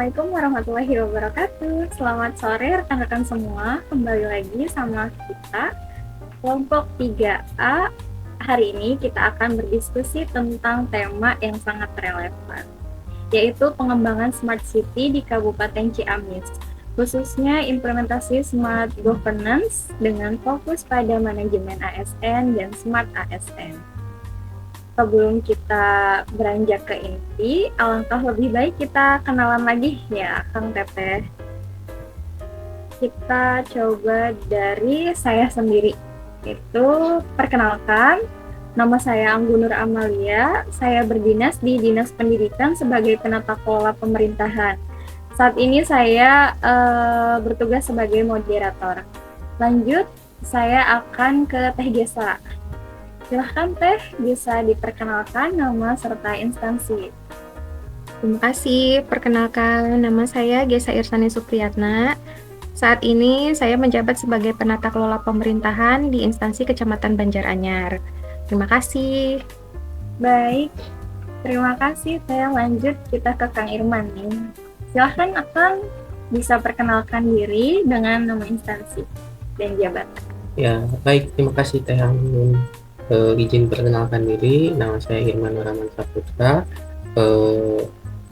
Assalamualaikum warahmatullahi wabarakatuh. Selamat sore rekan-rekan semua. Kembali lagi sama kita kelompok 3A. Hari ini kita akan berdiskusi tentang tema yang sangat relevan, yaitu pengembangan Smart City di Kabupaten Ciamis, khususnya implementasi Smart Governance dengan fokus pada manajemen ASN dan Smart ASN. Sebelum kita beranjak ke inti, alangkah lebih baik kita kenalan lagi ya, Kang Teteh. Kita coba dari saya sendiri. Itu perkenalkan, nama saya Anggunur Amalia. Saya berdinas di Dinas Pendidikan sebagai penata kelola pemerintahan. Saat ini saya bertugas sebagai moderator. Lanjut, saya akan ke Teh Gesa. Silahkan Teh, bisa diperkenalkan nama serta instansi. Terima kasih. Perkenalkan, nama saya Gesa Irsani Supriyatna. Saat ini saya menjabat sebagai penata kelola pemerintahan di instansi Kecamatan Banjaranyar. Terima kasih. Baik, terima kasih Teh. Lanjut kita ke Kang Irman nih. Silahkan Akang bisa perkenalkan diri dengan nama instansi dan jabatan. Ya, baik. Terima kasih Teh Anggun. Izin perkenalkan diri, nama saya Irman Waraman Saputra,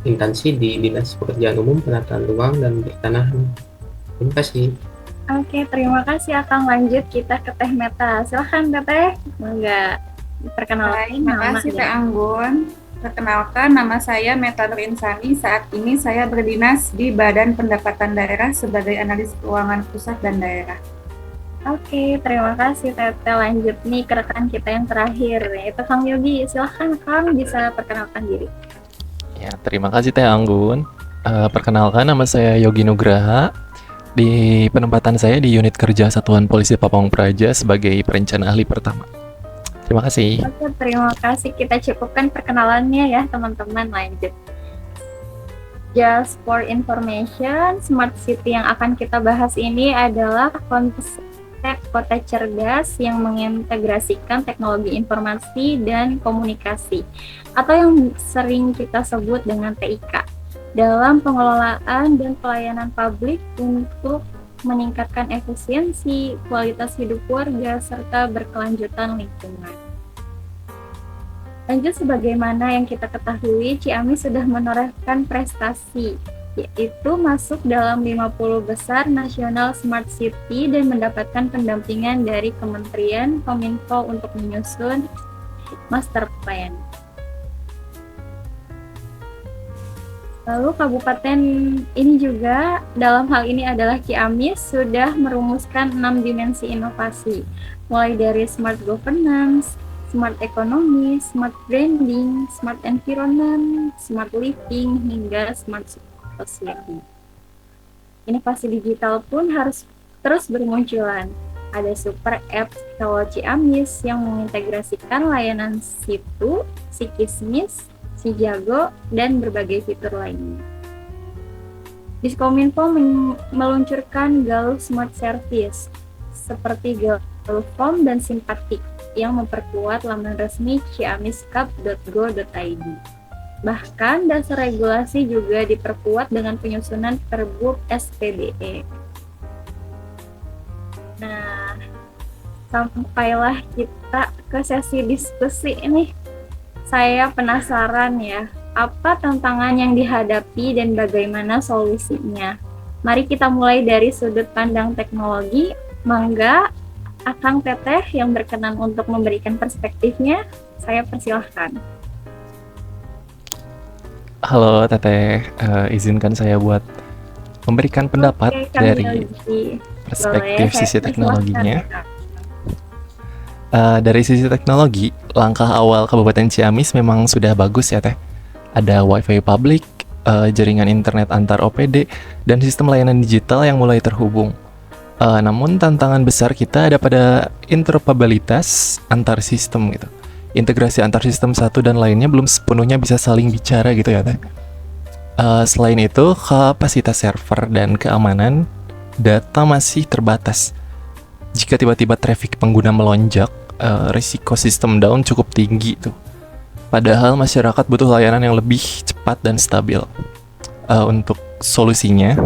instansi di Dinas Pekerjaan Umum, Penataan Ruang dan Pertanahan. Terima kasih. Oke, terima kasih Akang. Lanjut kita ke Teh Meta. Silahkan Teh, enggak perkenalkan Terima nama kasih Teh ya. Anggun. Perkenalkan, nama saya Meta Nur Insani. Saat ini saya berdinas di Badan Pendapatan Daerah sebagai analis keuangan pusat dan daerah. Oke, terima kasih Teteh. Lanjut nih ke rekan kita yang terakhir, yaitu Kang Yogi. Silahkan Kang bisa perkenalkan diri. Ya, terima kasih Teh Anggun. Perkenalkan, nama saya Yogi Nugraha. Di penempatan saya di unit kerja Satuan Polisi Pamong Praja sebagai perencana ahli pertama. Terima kasih. Oke, terima kasih. Kita cukupkan perkenalannya ya teman-teman. Lanjut. Just for information, Smart City yang akan kita bahas ini adalah konsep kota cerdas yang mengintegrasikan teknologi informasi dan komunikasi, atau yang sering kita sebut dengan TIK, dalam pengelolaan dan pelayanan publik untuk meningkatkan efisiensi, kualitas hidup warga, serta berkelanjutan lingkungan. Lanjut, sebagaimana yang kita ketahui, Ciamis sudah menorehkan prestasi, yaitu masuk dalam 50 besar nasional Smart City dan mendapatkan pendampingan dari Kementerian Kominfo untuk menyusun master plan. Lalu kabupaten ini juga dalam hal ini adalah Ciamis sudah merumuskan 6 dimensi inovasi, mulai dari smart governance, smart economy, smart branding, smart environment, smart living, hingga smart society. Inovasi digital pun harus terus bermunculan. Ada super app Hello Ciamis yang mengintegrasikan layanan Situ, Sikismis, Sijago, dan berbagai fitur lainnya. Diskominfo meluncurkan Galuh Smart Service seperti Galuh Form dan Simpatik yang memperkuat laman resmi ciamiscup.go.id. Bahkan dasar regulasi juga diperkuat dengan penyusunan Perbup SPBE. Nah, sampailah kita ke sesi diskusi ini. Saya penasaran ya, apa tantangan yang dihadapi dan bagaimana solusinya. Mari kita mulai dari sudut pandang teknologi. Mangga, Akang Teteh yang berkenan untuk memberikan perspektifnya, saya persilahkan. Halo Teteh, izinkan saya buat memberikan pendapat Kang dari Yogi. perspektif Boleh, sisi saya teknologinya. persilahkan. Dari sisi teknologi, langkah awal Kabupaten Ciamis memang sudah bagus ya Teh. Ada wifi publik, jaringan internet antar OPD, dan sistem layanan digital yang mulai terhubung. Namun tantangan besar kita ada pada interoperabilitas antar sistem gitu. Integrasi antar sistem satu dan lainnya belum sepenuhnya bisa saling bicara gitu ya Teh. Selain itu, kapasitas server dan keamanan data masih terbatas. Jika tiba-tiba traffic pengguna melonjak, risiko sistem down cukup tinggi tuh. Padahal masyarakat butuh layanan yang lebih cepat dan stabil. Untuk solusinya,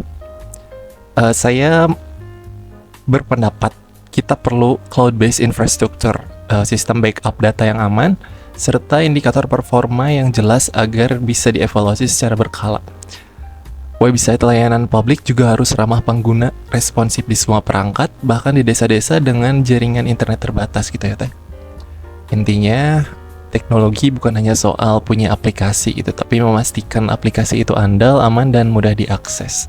saya berpendapat kita perlu cloud-based infrastructure, sistem backup data yang aman, serta indikator performa yang jelas agar bisa dievaluasi secara berkala. Website layanan publik juga harus ramah pengguna, responsif di semua perangkat, bahkan di desa-desa dengan jaringan internet terbatas gitu ya Teh. Intinya, teknologi bukan hanya soal punya aplikasi gitu, tapi memastikan aplikasi itu andal, aman, dan mudah diakses.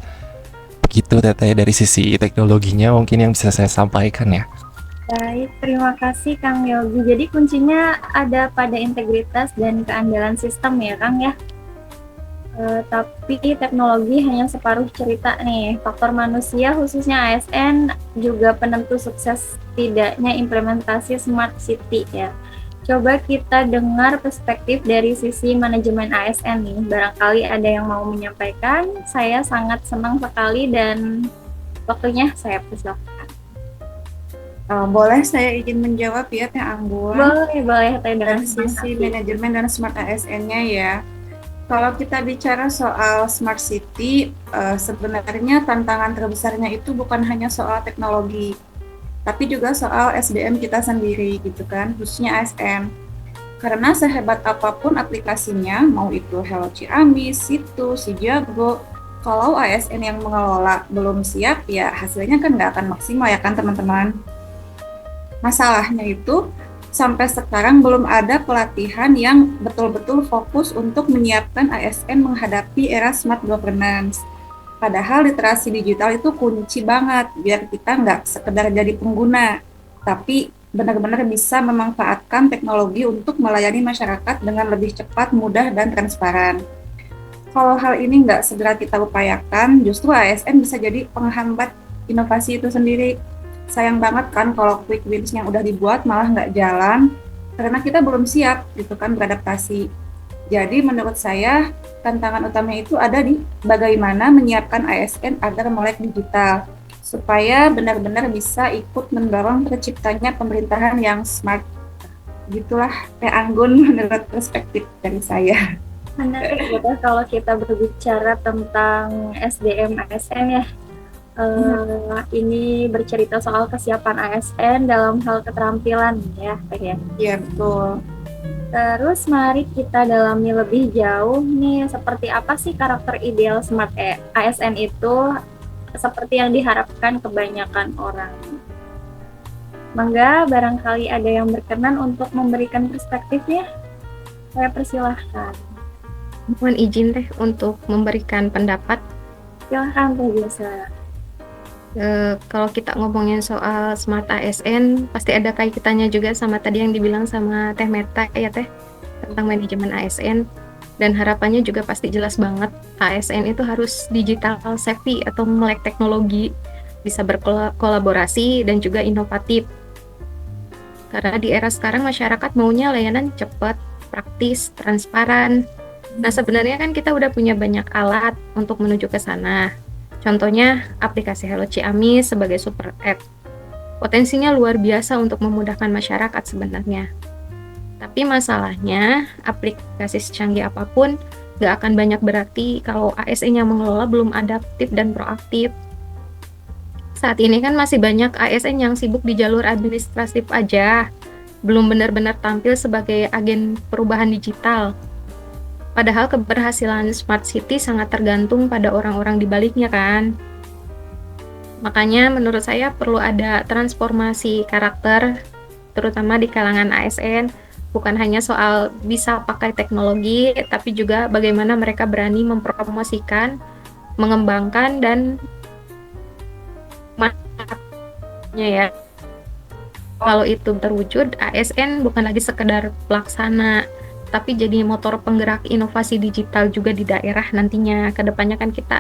Begitu Teteh dari sisi teknologinya mungkin yang bisa saya sampaikan ya. Baik, terima kasih Kang Yogi. Jadi kuncinya ada pada integritas dan keandalan sistem ya Kang ya. Tapi teknologi hanya separuh cerita nih. Faktor manusia khususnya ASN juga penentu sukses tidaknya implementasi smart city ya. Coba kita dengar perspektif dari sisi manajemen ASN nih. Barangkali ada yang mau menyampaikan. Saya sangat senang sekali dan waktunya saya persilakan. Boleh saya izin menjawab ya Teh Anggun? Boleh Teh, dengan Dari sisi manajemen dan smart ASN-nya ya. Kalau kita bicara soal smart city, sebenarnya tantangan terbesarnya itu bukan hanya soal teknologi, tapi juga soal SDM kita sendiri gitu kan, khususnya ASN. Karena sehebat apapun aplikasinya, mau itu Hello Ciamis, Situ, Sijago, kalau ASN yang mengelola belum siap, ya hasilnya kan nggak akan maksimal ya kan teman-teman. Masalahnya itu, sampai sekarang belum ada pelatihan yang betul-betul fokus untuk menyiapkan ASN menghadapi era smart governance. Padahal literasi digital itu kunci banget biar kita nggak sekedar jadi pengguna, tapi benar-benar bisa memanfaatkan teknologi untuk melayani masyarakat dengan lebih cepat, mudah, dan transparan. Kalau hal ini nggak segera kita upayakan, justru ASN bisa jadi penghambat inovasi itu sendiri. Sayang banget kan kalau quick wins yang udah dibuat malah nggak jalan karena kita belum siap gitu kan beradaptasi. Jadi menurut saya tantangan utamanya itu ada di bagaimana menyiapkan ASN agar melek digital supaya benar-benar bisa ikut mendorong terciptanya pemerintahan yang smart. Gitulah Teh Anggun menurut perspektif dari saya. Menarik ya kalau kita berbicara tentang SDM ASN ya. Ini bercerita soal kesiapan ASN dalam hal keterampilan ya Teh ya. Iya betul. Terus mari kita dalami lebih jauh nih, seperti apa sih karakter ideal smart ASN itu seperti yang diharapkan kebanyakan orang. Mangga barangkali ada yang berkenan untuk memberikan perspektifnya. Saya persilahkan. Mohon izin Teh untuk memberikan pendapat. Silahkan Teh Gesa. Kalau kita ngomongin soal smart ASN, pasti ada kaitannya juga sama tadi yang dibilang sama Teh Meta ya Teh, tentang manajemen ASN, dan harapannya juga pasti jelas banget, ASN itu harus digital savvy atau melek teknologi, bisa berkolaborasi dan juga inovatif. Karena di era sekarang masyarakat maunya layanan cepat, praktis, transparan. Nah sebenarnya kan kita udah punya banyak alat untuk menuju ke sana. Contohnya aplikasi Hello Ciamis sebagai super app. Potensinya luar biasa untuk memudahkan masyarakat sebenarnya. Tapi masalahnya aplikasi secanggih apapun nggak akan banyak berarti kalau ASN yang mengelola belum adaptif dan proaktif. Saat ini kan masih banyak ASN yang sibuk di jalur administratif aja, belum benar-benar tampil sebagai agen perubahan digital. Padahal keberhasilan Smart City sangat tergantung pada orang-orang di baliknya kan. Makanya menurut saya perlu ada transformasi karakter, terutama di kalangan ASN, bukan hanya soal bisa pakai teknologi, tapi juga bagaimana mereka berani mempromosikan, mengembangkan, dan ya. Kalau itu terwujud, ASN bukan lagi sekedar pelaksana, tapi jadi motor penggerak inovasi digital juga di daerah nantinya. Kedepannya kan kita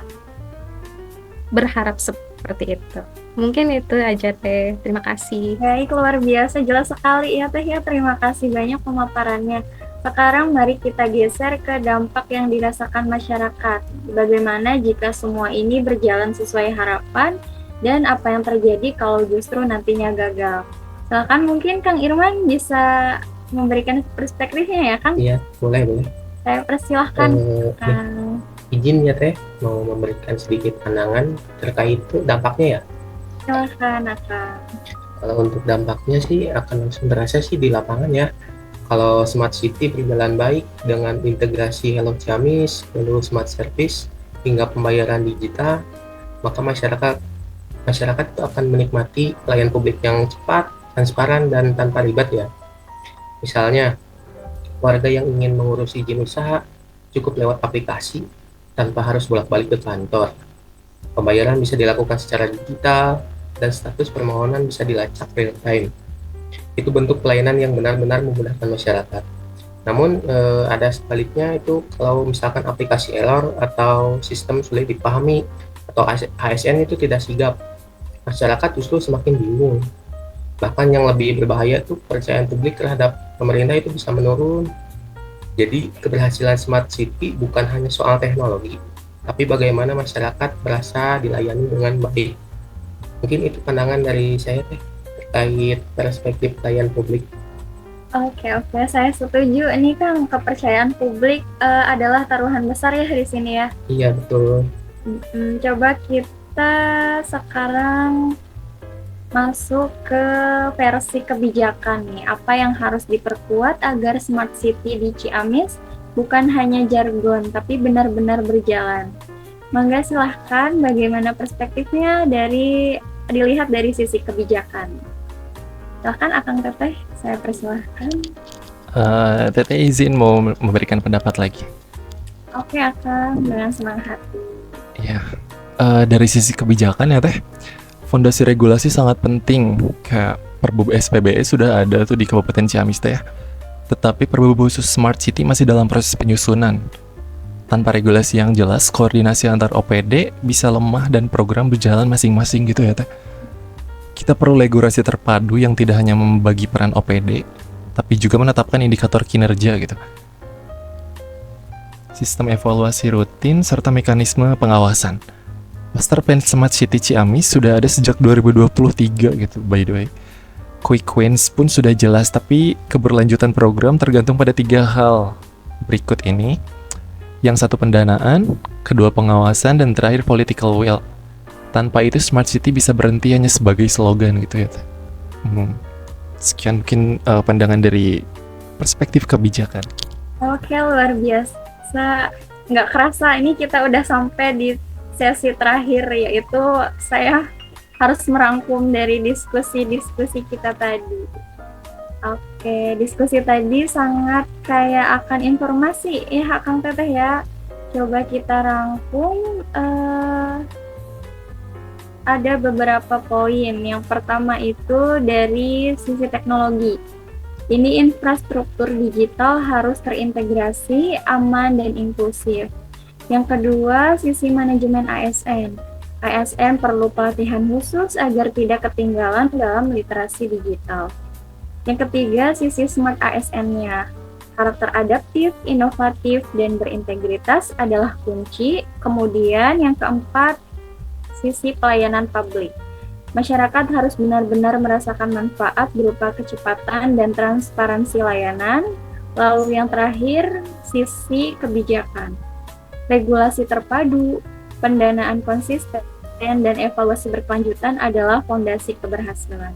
berharap seperti itu. Mungkin itu aja Teh. Terima kasih. Baik, luar biasa, jelas sekali ya Teh ya. Terima kasih banyak pemaparannya. Sekarang mari kita geser ke dampak yang dirasakan masyarakat. Bagaimana jika semua ini berjalan sesuai harapan dan apa yang terjadi kalau justru nantinya gagal. Silakan mungkin Kang Irman bisa memberikan perspektifnya ya Kang? Iya, boleh. Saya persilahkan Kang. Izin ya Teh, mau memberikan sedikit pandangan terkait itu dampaknya ya. Silakan, Akang. Kalau untuk dampaknya sih akan langsung berasa sih di lapangan ya. Kalau Smart City berjalan baik dengan integrasi Hello Ciamis, lalu Smart Service, hingga pembayaran digital, maka masyarakat itu akan menikmati pelayanan publik yang cepat, transparan, dan tanpa ribet ya. Misalnya, warga yang ingin mengurus izin usaha cukup lewat aplikasi tanpa harus bolak-balik ke kantor. Pembayaran bisa dilakukan secara digital, dan status permohonan bisa dilacak real time. Itu bentuk pelayanan yang benar-benar memudahkan masyarakat. Namun ada sebaliknya, itu kalau misalkan aplikasi error atau sistem sulit dipahami atau ASN itu tidak sigap, masyarakat justru semakin bingung. Bahkan yang lebih berbahaya tuh kepercayaan publik terhadap pemerintah itu bisa menurun. Jadi keberhasilan Smart City bukan hanya soal teknologi, tapi bagaimana masyarakat merasa dilayani dengan baik. Mungkin itu pandangan dari saya Teh terkait perspektif pelayanan publik. Oke, saya setuju. Ini kan kepercayaan publik adalah taruhan besar ya di sini ya. Iya betul. Coba kita sekarang masuk ke versi kebijakan nih. Apa yang harus diperkuat agar Smart City di Ciamis bukan hanya jargon, tapi benar-benar berjalan. Mangga silahkan bagaimana perspektifnya dilihat dari sisi kebijakan. Silahkan Akang Teteh, saya persilahkan. Teteh izin mau memberikan pendapat lagi. Oke Akang, dengan senang hati. Ya, dari sisi kebijakan ya Teh, fondasi regulasi sangat penting. Kayak Perbup SPBE sudah ada tuh di Kabupaten Ciamis Teh ya. Tetapi Perbup khusus Smart City masih dalam proses penyusunan. Tanpa regulasi yang jelas, koordinasi antar OPD bisa lemah dan program berjalan masing-masing gitu ya Teh. Kita perlu regulasi terpadu yang tidak hanya membagi peran OPD, tapi juga menetapkan indikator kinerja gitu. Sistem evaluasi rutin serta mekanisme pengawasan. Master Plan Smart City Ciamis sudah ada sejak 2023 gitu by the way. Quick wins pun sudah jelas, tapi keberlanjutan program tergantung pada 3 hal berikut ini. Yang satu pendanaan, kedua pengawasan, dan terakhir political will. Tanpa itu Smart City bisa berhenti hanya sebagai slogan gitu ya. Sekian mungkin pandangan dari perspektif kebijakan. Oke, luar biasa. Nggak kerasa ini kita udah sampai di sesi terakhir, yaitu saya harus merangkum dari diskusi kita tadi. Oke, diskusi tadi sangat kayak akan informasi ya Kang Teteh ya. Coba kita rangkum, ada beberapa poin. Yang pertama itu dari sisi teknologi. Ini infrastruktur digital harus terintegrasi, aman, dan inklusif. Yang kedua, sisi manajemen ASN. ASN perlu pelatihan khusus agar tidak ketinggalan dalam literasi digital. Yang ketiga, sisi smart ASN-nya. Karakter adaptif, inovatif, dan berintegritas adalah kunci. Kemudian yang keempat, sisi pelayanan publik. Masyarakat harus benar-benar merasakan manfaat berupa kecepatan dan transparansi layanan. Lalu yang terakhir, sisi kebijakan. Regulasi terpadu, pendanaan konsisten, dan evaluasi berkelanjutan adalah fondasi keberhasilan.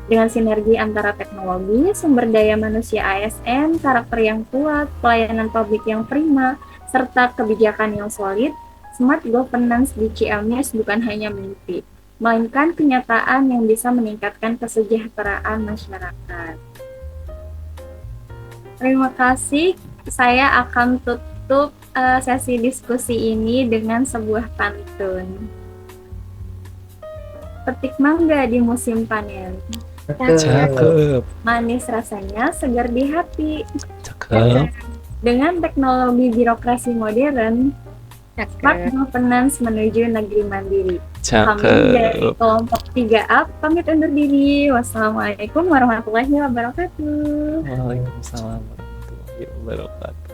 Dengan sinergi antara teknologi, sumber daya manusia ASN, karakter yang kuat, pelayanan publik yang prima, serta kebijakan yang solid, smart governance di Ciamis bukan hanya mimpi, melainkan kenyataan yang bisa meningkatkan kesejahteraan masyarakat. Terima kasih. Saya akan tutup sesi diskusi ini dengan sebuah pantun. Petik mangga di musim panen. Cakep. Manis rasanya, segar di hati. Cakep. Dengan teknologi birokrasi modern, smart governance menuju negeri mandiri. Kami dari Cakep. kelompok 3A pamit undur diri. Wassalamualaikum warahmatullahi wabarakatuh. Waalaikumsalam warahmatullahi wabarakatuh.